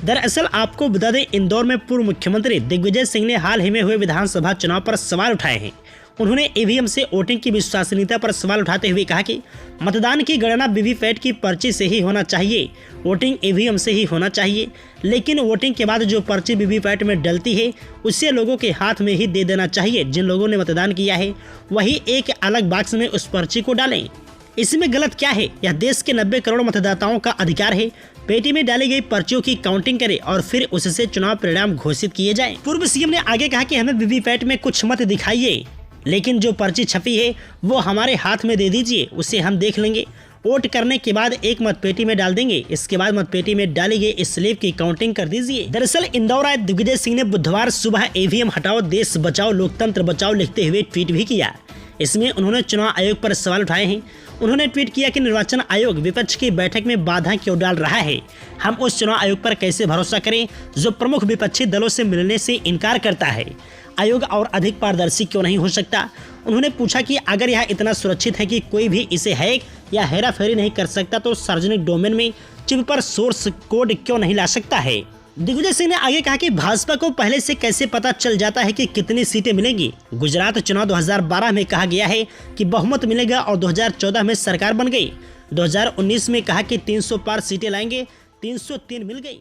दरअसल आपको बता दें, इंदौर में पूर्व मुख्यमंत्री दिग्विजय सिंह ने हाल ही में हुए विधानसभा चुनाव पर सवाल उठाए हैं। उन्होंने ईवीएम से वोटिंग की विश्वसनीयता पर सवाल उठाते हुए कहा कि मतदान की गणना वीवीपैट की पर्ची से ही होना चाहिए, वोटिंग ईवीएम से ही होना चाहिए, लेकिन वोटिंग के बाद जो पर्ची वीवीपैट में डलती है उसे लोगों के हाथ में ही दे देना चाहिए। जिन लोगों ने मतदान किया है वही एक अलग बॉक्स में उस पर्ची को डालें। इसमें गलत क्या है? यह देश के 90 करोड़ मतदाताओं का अधिकार है। पेटी में डाली गई पर्चियों की काउंटिंग करें और फिर उससे चुनाव परिणाम घोषित किए जाएं। पूर्व सीएम ने आगे कहा कि हमें वीवीपैट में कुछ मत दिखाइए, लेकिन जो पर्ची छपी है वो हमारे हाथ में दे दीजिए, उसे हम देख लेंगे। वोट करने के बाद एक मतपेटी में डाल देंगे, इसके बाद मतपेटी में डाली गई इस स्लिप की काउंटिंग कर दीजिए। दरअसल इंदौर आए दिग्विजय सिंह ने बुधवार सुबह ईवीएम हटाओ देश बचाओ लोकतंत्र बचाओ लिखते हुए ट्वीट भी किया। इसमें उन्होंने चुनाव आयोग पर सवाल उठाए हैं। उन्होंने ट्वीट किया कि निर्वाचन आयोग विपक्ष की बैठक में बाधा क्यों डाल रहा है? हम उस चुनाव आयोग पर कैसे भरोसा करें जो प्रमुख विपक्षी दलों से मिलने से इनकार करता है? आयोग और अधिक पारदर्शी क्यों नहीं हो सकता? उन्होंने पूछा कि अगर यह इतना सुरक्षित है कि कोई भी इसे हैक या हेराफेरी नहीं कर सकता तो सार्वजनिक डोमेन में चिप पर सोर्स कोड क्यों नहीं ला सकता है? दिग्विजय सिंह ने आगे कहा कि भाजपा को पहले से कैसे पता चल जाता है कि कितनी सीटें मिलेंगी? गुजरात चुनाव 2012 में कहा गया है कि बहुमत मिलेगा और 2014 में सरकार बन गई। 2019 में कहा कि 300 पार सीटें लाएंगे, 303 मिल गई।